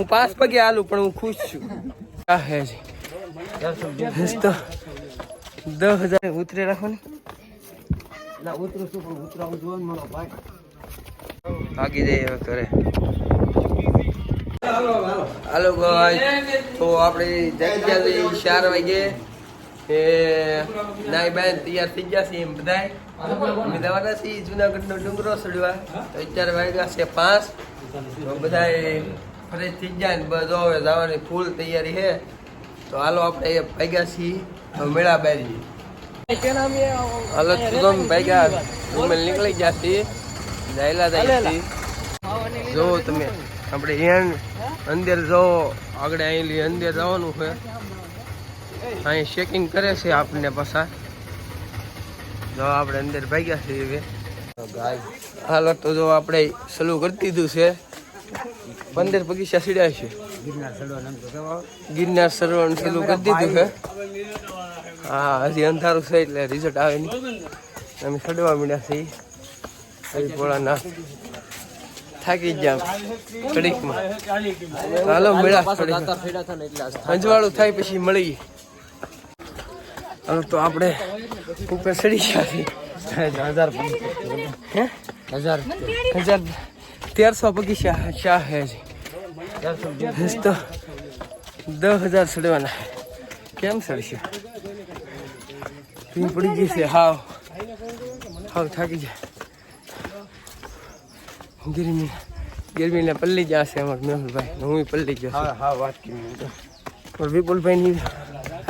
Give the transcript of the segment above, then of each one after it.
હું 5 પગે હાલું પણ હું ખુશ છું. આ હે જી તો 10,000 ઉતરે રાખો ને. ના ઉતરું છું પણ ઉતરાવું જોવાનું મારો ભાઈ. ભાગી જઈએ હવે ઘરે. હાલો ગાઈસ, તો આપણે જગ્યા 4 વાગે એ નાઈ બાઈ તૈયાર થઈ ગયા છીએ બધા. અમે જવાના છીએ જુનાગઢનો ડુંગરો ચડવા. તો અત્યારે વાગ્યા છે 5. તો બધા ફ્રેશ થઈ ગયા ને બસ હવે જવાની ફૂલ તૈયારી છે. તો હાલો આપણે ભાગ્યા છીએ મેળા બારી. હાલો તો ભાગ્યા અમે નીકળી ગયા છીએ. જાયલા જાય છીએ. જો તમે આપણે અંદર જો આગળ અહીં અંદર જવાનું છે. અહીં ચેકિંગ કરે છે આપણને પાછા. જો આપણે અંદર ભાગ્યા છીએ હવે. હાલો તો જો આપણે સલું કરી દીધું છે. 15 પગીચા સીડ્યા છે. ગિરનાર સરોવર સલું કરી દીધું છે. હા હજી અંધારું છે એટલે રિઝલ્ટ આવે નહીં. અમે ચડવા માંડ્યા છીએ. ભોળાના થાકી જામ ઘડીકમાં. હાલો મેળા અંજવાળું થાય પછી મળી. હાલો તો આપણે ઉપર ચડી ગયા છીએ. 1300 પગીચા ચા હે તો 10,000 ચડવાના. કેમ ચડશે? પી પડી ગઈ છે. હાવ થાકી જાય. ગરમીને પલ્લી જશે અમારે મેહુલભાઈ. હું પલ્લી ગયો. હા વાત કરી. વિપુલભાઈ ની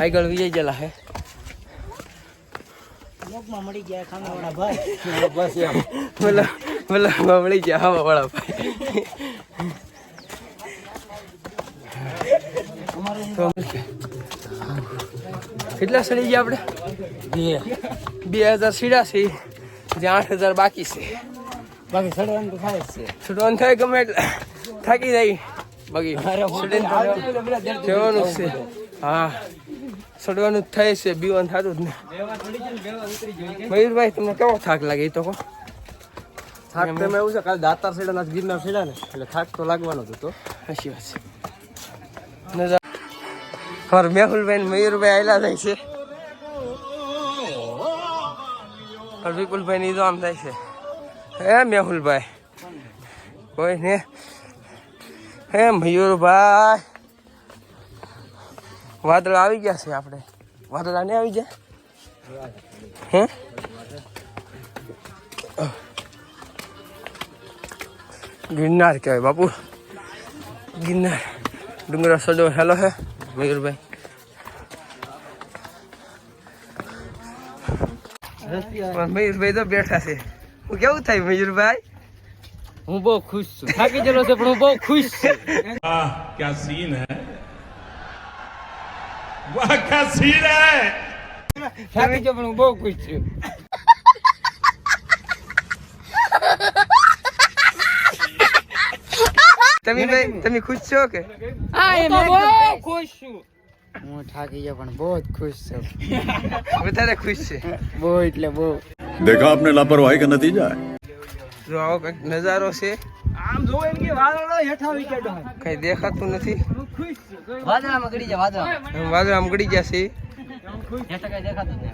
આગળ વિજય ગયેલા હે. મળી ગયા ખાવા ભાઈ. બસ બોલા મળી ગયા ખાવા વાળા ભાઈ. કેટલા સડી ગયા આપણે? 2,000 સીડા છે. જે 8,000 બાકી છે. બાકી ચડવાનું તો થાય છે. ચડવાનું થાય ગમે એટલે થાકી જાય. બાકી જવાનું છે. હા ચડવાનું જ થાય છે. બીવાનું થતું જ ને. મયુરભાઈ તમને કેવો થાક લાગે? એ તો કહો. થાક તો એવું છે કાલે દાતાર સીડા ગિરનાર સીડા ને એટલે થાક તો લાગવાનો જ હતો. સાચી વાત છે. મારા મેહુલભાઈ મયુરભાઈ આયલા જાય છે. વિપુલભાઈ ની તો આમ થાય છે. હે મેહુલભાઈ કોઈ ને? હે મયુરભાઈ વાદળા આવી ગયા છે. આપણે વાદળા ને આવી ગયા. હે ગિરનાર કહેવાય બાપુ. ગિરનાર ડુંગરા સડો હેલો હે મયુરભાઈ. મયુરભાઈ તો બેઠા છે. હું કેવું થાય મયુરભાઈ? હું બહુ ખુશ છું. થાકી ગયેલો છે પણ હું બહુ ખુશ છું. વાહ ક્યા સીન હે. વાહ ક્યા સીન હે. થાકી ગયો પણ હું બહુ ખુશ છું. તમે ખુશ છો કે? હા હું બહુ ખુશ છું. હું થાકી ગયો પણ બહુ જ ખુશ છું. વધારે ખુશ છે. બહુ એટલે બહુ. देखा आपने लापरवाही का नतीजा है. જો આવો કઈક નજારો છે. આમ જો એમ કે વાદળો હેઠા વિકેટ હોય. કઈ દેખાતું નથી. હું ખુશ છું. વાદળામાં ગડી જા વાદળા. વાદળામાં ગળી ગયા છે. હેઠા કઈ દેખાતું નથી.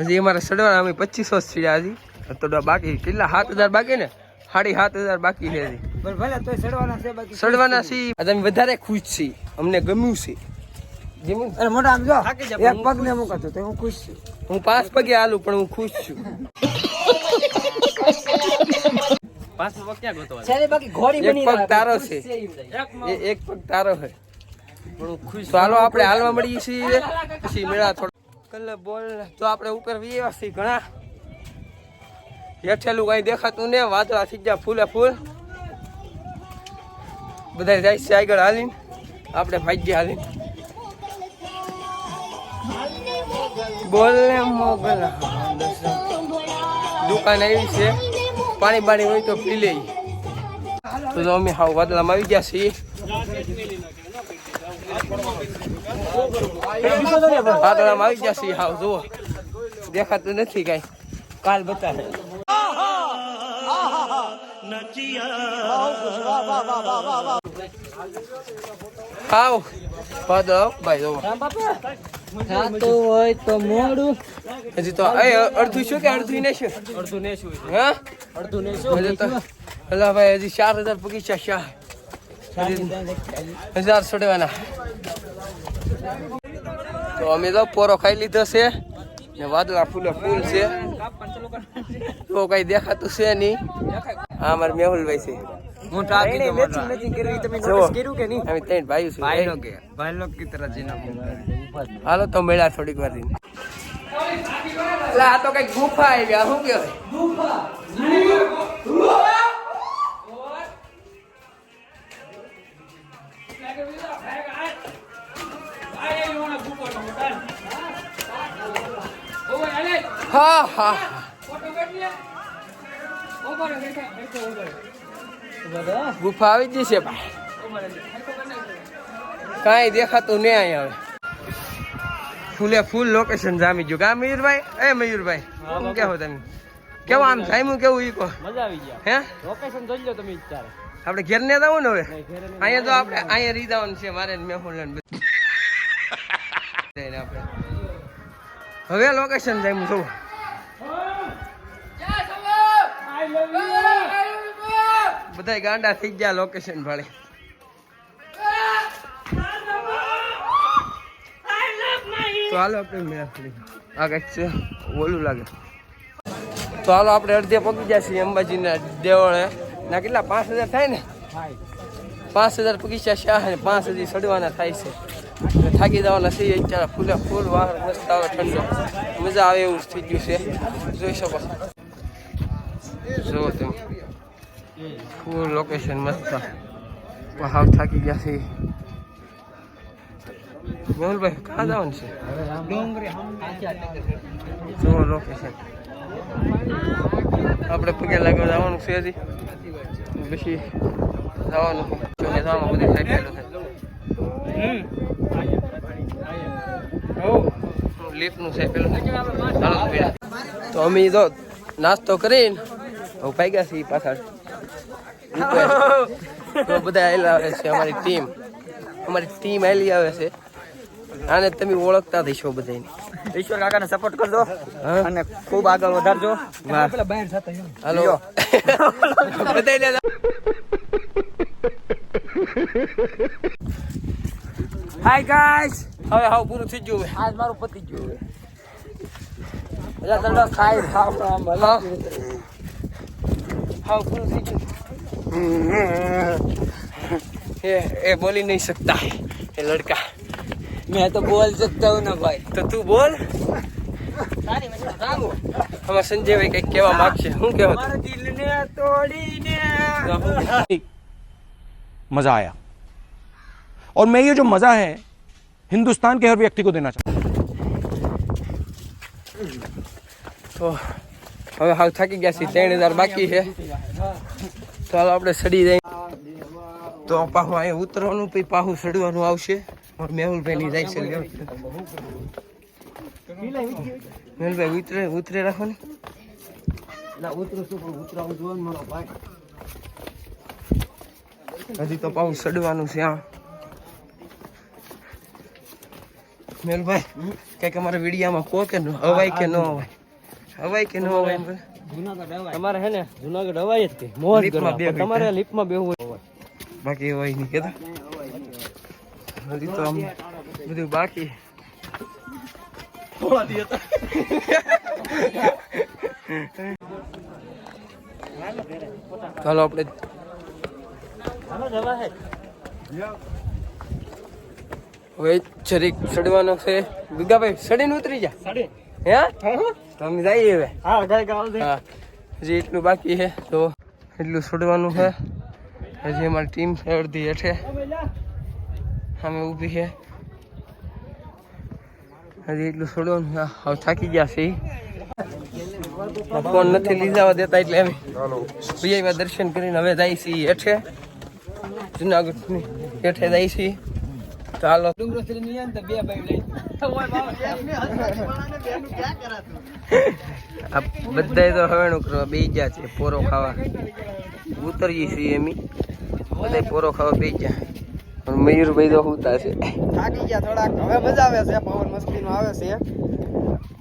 હજી અમારે ચડવાના અમે 2500 સીડા હજી તો બાકી. કેટલા 7,000 બાકી ને? 7,500 બાકી છે હજી. ભલે તો ચડવાના છે બાકી. ચડવાના છીએ. અમે વધારે ખુશ છીએ. અમને ગમ્યું છે. અરે મોટા આમ જો એક પગ ને મૂકતો તો હું ખુશ છું. હું 5 પગે હાલું પણ હું ખુશ છું. 5 પગ ક્યાં ગોતવા છે? બાકી ઘોડી એક પગ તારો છે. એક પગ તારો છે. પણ હું ખુશ. તો હાલો આપણે હાલવા મળીએ છીએ. પછી મેળા થોડો કલ્લે બોલ. તો આપણે ઉપર વ્યવા છીએ ઘણા. હેઠેલું કઈ દેખાતું ને. વાદળા થઈ ગયા ફૂલે ફૂલ. બધા જાય છે આગળ હાલીને. આપણે ભાગ્ય હાલીને. બોલ ને મોગલ દુકાન આવી છે. પાણી હોય તો પી લઈ. તો અમે હાવ વાદળામાં આવી ગયા છીએ. વાદળામાં આવી ગયા છીએ. હાવ જુઓ દેખાતું નથી કઈ. કાલ બતાવે. આવ પાદો ભાઈ જો થાતું હોય તો મોડું હજી તો અડધું શું કે અડધું ને શું હા અડધું ને હજી તો અલા ભાઈ હજી 4000 પગીચા શા 1000 છોડવાના તો અમે તો પોરો ખાઈ લીધો છે ને વાદળા ફૂલ છે તો કઈ દેખાતું છે નહીં હા અમારે મેહુલભાઈ છે હું ટાકી તો નથી કરી તમે નોટિસ કર્યું કે નહીં અમે ત્રણ ભાઈઓ છે ભાઈ લોગ કી તરહ જીના હાલો તો મળ્યા થોડીક વાર રહીને એટલે આ તો કઈક ગુફા આવી શું કહેવાય હા હા ગુફા આવી જ છે કાંઈ દેખાતું નહીં અહીંયા હવે ફૂલે ફૂલ લોકેશન જામી ગયું કા મયુરભાઈ એ મયુરભાઈ શું કહો તમે કેવું આમ જામ્યું કેવું ઈ કહો મજા આવી ગયા હે લોકેશન જોઈ લો તમે વિચાર આપણે ઘેર ને જવું ને હવે અહીંયા તો આપણે અહીંયા રહી જવાનું છે મારે મેહુલ આપણે હવે લોકેશન જામ્યું છું બધા ગાંડા થઈ ગયા લોકેશન ભાડે તો હાલો આપણે મેળા આ કંઈક છે ઓલું લાગે તો હાલો આપણે અડધે પગી ગયા છીએ અંબાજીના દેવળે ના કેટલા 5000 થાય ને 5000 પગીચા છે અને 5000 સડવાના થાય છે થાકી જવાના છે અત્યારે ફૂલે ફૂલ વાહન મસ્ત આવે ઠંડો મજા આવે એવું થઈ ગયું છે જોઈ શકો જુઓ તમે ફૂલ લોકેશન મસ્ત હાવ થાકી ગયા છે મેહુલભાઈ ક્યાં જવાનું છે જુઓ લોકેશન આપણે પગે લાગવા જવાનું છે હજી પછી જવાનું જવામાં બધી સાહેબ લીફનું છે પેલું તો અમે તો નાસ્તો કરીને હવે પાગ્યા છીએ પાછળ તો બધા આવેલા આવે છે અમારી ટીમ આવેલી આવે છે આને તમે ઓળખતા થઈશો બધાને ઈશ્વર કાકાને સપોર્ટ કરજો અને ખૂબ આગળ વધારજો હાલો બધાને હાય ગાઈસ હવે હાવ પૂરું થઈ ગયું આજ મારું પતિ ગયું એટલે તને ખાઈ ખાવ હાવ પૂરું થઈ ગયું એ બોલી નહીં શકતા એ લડકા मैं तो बोल सकता हूँ ना भाई તો તું બોલ અમારા સંજયભાઈ કઈક કહેવા માંગશે શું કહેવા दिल ने तोड़ीने मजा आया और मैं ये जो मजा है हिंदुस्तान के हर व्यक्ति को देना चाहता हूँ તો હવે હાવ થાકી ગયા છે 3000 બાકી છે તો હાલો આપણે સડી જાય તો પાછું અહીંયા ઉતરવાનું પછી પાછું સડવાનું આવશે મેહુલભાઈ ની જાય છે મેહુલભાઈ ઉતરે રાખો ને હજી તો પાછું સડવાનું છે આ મેહુલભાઈ કઈક અમારા વિડીયામાં કહો કે હવાય કે ન હવાય કે ન હવાય તમારે હે ને જુનાગઢ હવાય જ કે મોજ લીફમાં કરવા તમારે લિફ્ટમાં બેહવું બાકી હવાય નહીં કેતા હજી તો આમ બધું બાકી ચાલો આપણે હવે જરીક ચડવાનો છે ગુગાભાઈ સડીને ઉતરી જા હે તો અમે જઈએ હવે હા હજી એટલું બાકી છે તો એટલું છોડવાનું છે હજી અમારી ટીમ છે અડધી હેઠે અમે ઊભી છે હજી એટલું છોડવાનું છે હવે થાકી ગયા છે ફોન નથી લઈ જવા દેતા એટલે અમે ભૈયા દર્શન કરીને હવે જાય છીએ હેઠે જુનાગઢની હેઠે જાય છીએ તો હાલો આ બધા તો હવેણું કરવા બે ગયા છે પોરો ખાવા ઉતરીએ છીએ એમ બધા પોરો ખાવા બે ગયા પણ મયુરભાઈ તો હુતા છે. થાકી ગયા થોડાક. હવે મજા આવે છે, પવન મસ્તીનો આવે છે.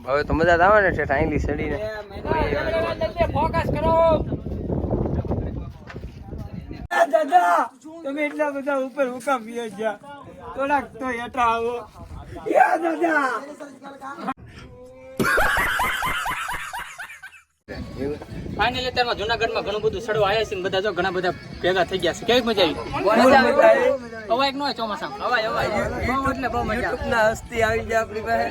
હવે તો મજા જ આવે ને છે ટાઈલી સડીને. ફોકસ કરો. દાદા તમે એટલા બધા ઉપર હુકામ બી ગયા, થોડાક તો હેઠા આવો. દાદા ફાઇનલી અત્યારમાં જુનાગઢમાં ઘણું બધું સડવા આવ્યા છે ને બધા જો ઘણા બધા ભેગા થઈ ગયા છે. કેવી મજા આવી? અવાજ નો હોય ચોમાસામાં. અવાજ બહુ એટલે બહુ મજા. YouTube ના હસ્તી આવી જાય આપણી પાસે.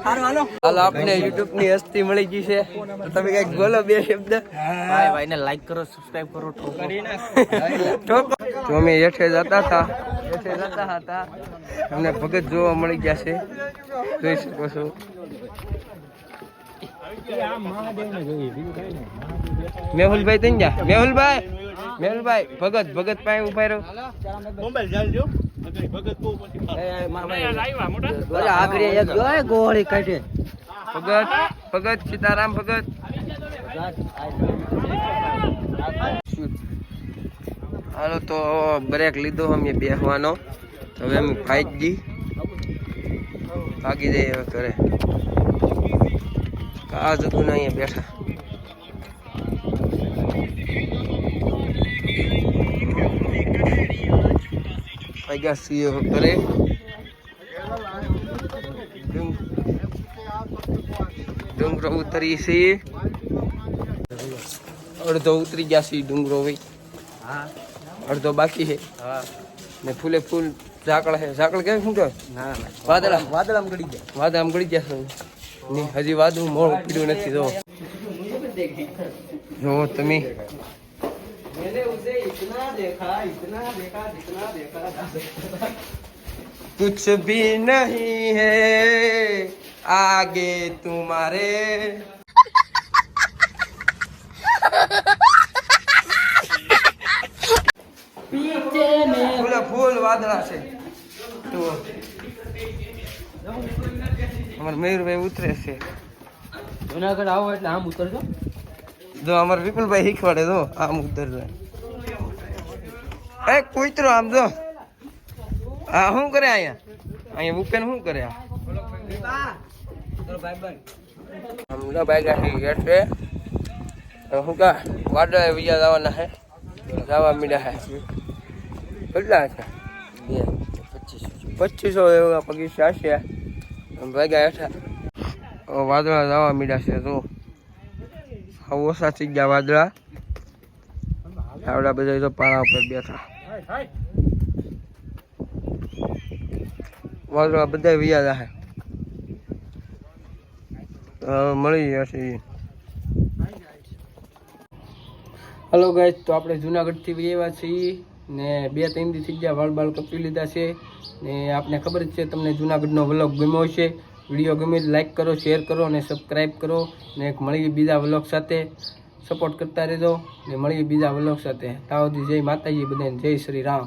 હાલો હાલો હાલ આપણે YouTube ની હસ્તી મળી ગઈ છે. તો તમે કઈક બોલો બે શબ્દ. ભાઈ ભાઈને લાઈક કરો, સબસ્ક્રાઇબ કરો, તો અમે હેઠે જતા હતા અમને ભગત જોવા મળી ગયા છે, જોઈ શકો છો. મેહુલભાઈ તઈ જા. મેહુલભાઈ ભગત પાસે ઉભા રહ્યો. ગોળી કાઢે ભગત સીતારામ ભગત. હાલો તો બ્રેક લીધો અમે બેસવાનો. હવે અમે 5G ભાગી જઈએ હવે ઘરે. આ જતું અહીંયા બેઠા. ગયા છીએ ઘરે. ડુંગરો ઉતરી છે, અડધો ઉતરી ગયા છે ડુંગરો ભાઈ. અડધો બાકી છે ને ફૂલે ફૂલ ઝાકળ છે. ઝાકળ કેમ શું કહેવાય? વાદળામ ગળી ગયા છે. હજી વાદળું મોડું પીડ્યું નથી. જો તમે कुछ भी नहीं है आगे तुम्हारे. ફૂલ વાદળા છે. તો અમાર મયુરભાઈ ઉતરે છે. જુનાગઢ આવો એટલે આમ ઉતરજો. જો અમાર વિપુલભાઈ શીખવાડે. જો આમ ઉતરજો. એ કૂતરો આમ જો. આ શું કરે અહીંયા ઉપેન શું કરે? શું કા વાદળા બીજા જવાના છે, જવા મીડા છે. કેટલા છે? 2500 એવા પગીચા છે. ભાગ્યા હેઠા વાદળા જવા મીડા છે. તો હા ઓછા થઈ ગયા વાદળા. આવડા બધા તો પાણા ઉપર બેઠા. વાદળા બધા વિયા જાય. મળી જશે. હલો ગાઈસ, તો આપણે જુનાગઢથી આવ્યા છીએ ને 2-3 દી થઈ ગયા. વાળ કપી લીધા છે ને આપને ખબર જ છે તમને જુનાગઢનો વ્લોગ ગમ્યો હશે. વિડીયો ગમે લાઈક કરો, શેર કરો અને સબસ્ક્રાઈબ કરો. ને મળીએ બીજા વ્લોગ સાથે. સપોર્ટ કરતા રહેજો ને મળીએ બીજા વ્લોગ સાથે. ત્યાં સુધી જય માતાજી બધાને, જય શ્રી રામ.